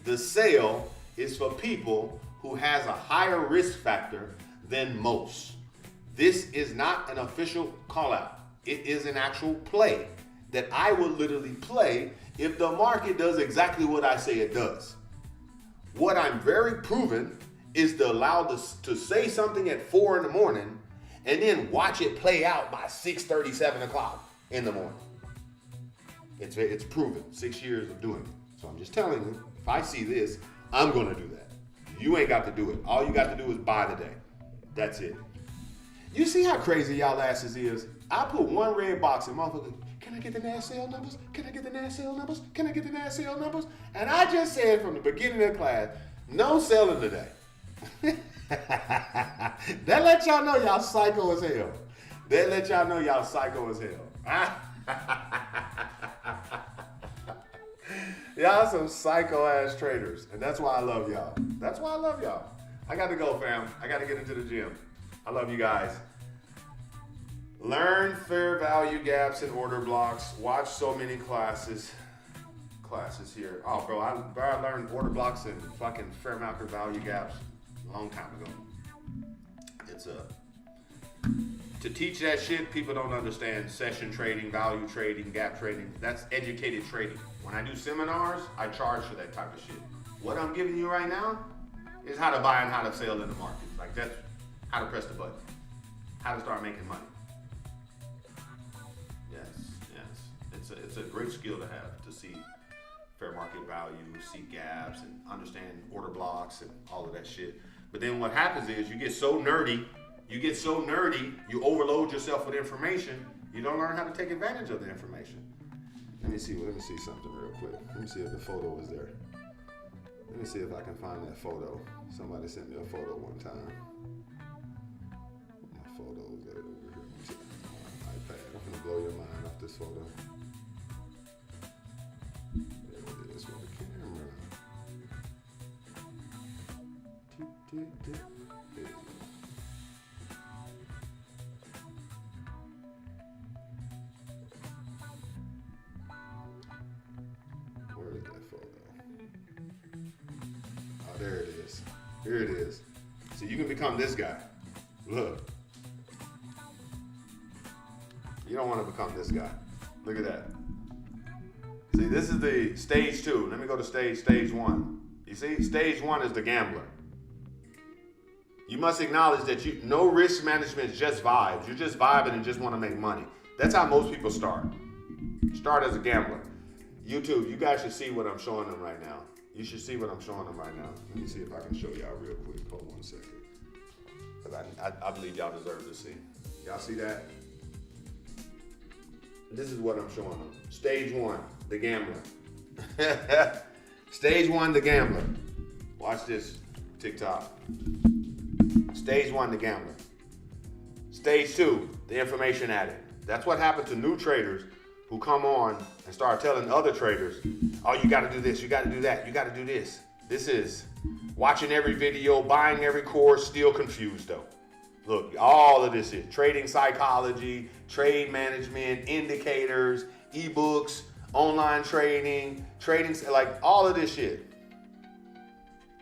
The sale is for people who has a higher risk factor than most. This is not an official call out. It is an actual play that I will literally play if the market does exactly what I say it does. What I'm very proven is to allow this to say something at 4 in the morning and then watch it play out by 6:30, 7 o'clock in the morning. It's proven, 6 years of doing it. So I'm just telling you, if I see this, I'm gonna do that. You ain't got to do it. All you got to do is buy today. That's it. You see how crazy y'all asses is? I put one red box in motherfucker. Can I get the Nasdaq sale numbers? Can I get the Nasdaq sale numbers? Can I get the Nasdaq sale numbers? And I just said from the beginning of the class, no selling today. That let y'all know y'all psycho as hell. That let y'all know y'all psycho as hell. Y'all some psycho ass traders. And that's why I love y'all. That's why I love y'all. I got to go, fam. I got to get into the gym. I love you guys. Learn fair value gaps and order blocks. Watch so many classes here. Oh, bro, I learned order blocks and fucking fair market value gaps a long time ago. To teach that shit, people don't understand session trading, value trading, gap trading. That's educated trading. When I do seminars, I charge for that type of shit. What I'm giving you right now is how to buy and how to sell in the market. Like that's how to press the button. How to start making money. Yes. It's a great skill to have, to see fair market value, see gaps, and understand order blocks and all of that shit. But then what happens is you get so nerdy, you overload yourself with information, you don't learn how to take advantage of the information. Let me see something real quick. Let me see if the photo is there. Let me see if I can find that photo. Somebody sent me a photo one time. My photo is over here. iPad. I'm gonna blow your mind off this photo. There it is with the camera. There you go. Where is that photo? Oh, there it is. Here it is. So you can become this guy. Look. You don't want to become this guy. Look at that. See, this is the stage 2. Let me go to stage 1. You see, stage 1 is the gambler. You must acknowledge that no risk management is just vibes. You're just vibing and just want to make money. That's how most people start. Start as a gambler. YouTube, you guys should see what I'm showing them right now. You should see what I'm showing them right now. Let me see if I can show y'all real quick. Hold on a second. Because I believe y'all deserve to see. Y'all see that? This is what I'm showing them. Stage 1, the gambler. Stage 1, the gambler. Watch this, TikTok. Stage 1, the gambler. Stage 2, the information addict. That's what happened to new traders who come on and start telling other traders, oh, you got to do this, you got to do that, you got to do this. This is watching every video, buying every course, still confused though. Look, all of this is trading psychology, trade management, indicators, ebooks, online trading, like all of this shit.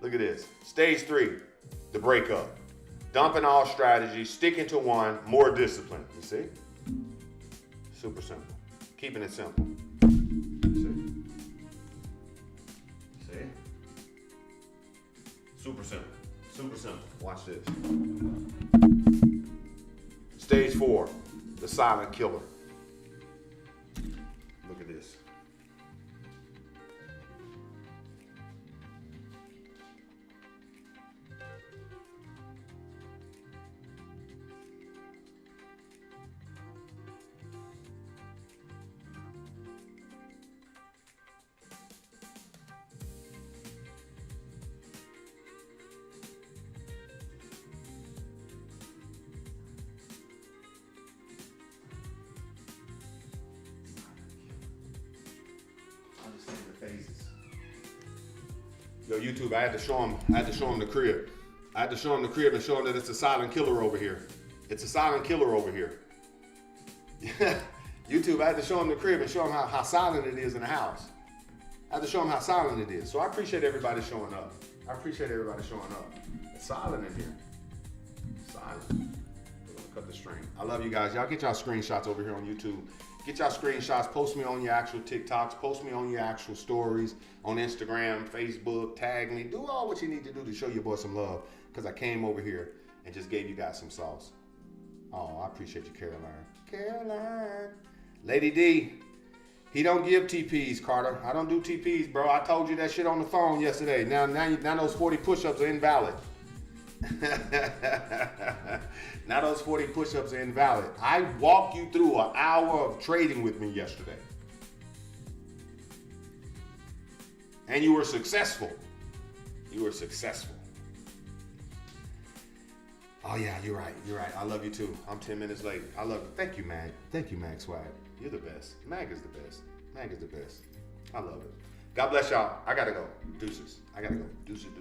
Look at this. Stage 3, the breakup. Dumping all strategies, sticking to one, more discipline. You see? Super simple. Keeping it simple. See? Super simple. Super simple. Watch this. Stage 4, the silent killer. Look at this. phases. Yo, YouTube, I had to show him the crib. I had to show him the crib and show him that it's a silent killer over here. It's a silent killer over here. YouTube, I had to show him the crib and show him how silent it is in the house. I had to show him how silent it is. So I appreciate everybody showing up. It's silent in here. Silent. We're gonna cut the string. I love you guys. Y'all get y'all screenshots over here on YouTube. Get y'all screenshots. Post me on your actual TikToks. Post me on your actual stories on Instagram, Facebook. Tag me. Do all what you need to do to show your boy some love. Because I came over here and just gave you guys some sauce. Oh, I appreciate you, Caroline. Caroline. Lady D. He don't give TPs, Carter. I don't do TPs, bro. I told you that shit on the phone yesterday. Now those 40 push-ups are invalid. Now those 40 push-ups are invalid. I walked you through an hour of trading with me yesterday. And you were successful. Oh yeah, you're right. I love you too. I'm 10 minutes late. I love you. Thank you, Mag. Thank you, Mag Swag. You're the best. Mag is the best. I love it. God bless y'all. I gotta go. Deuces. Deuces.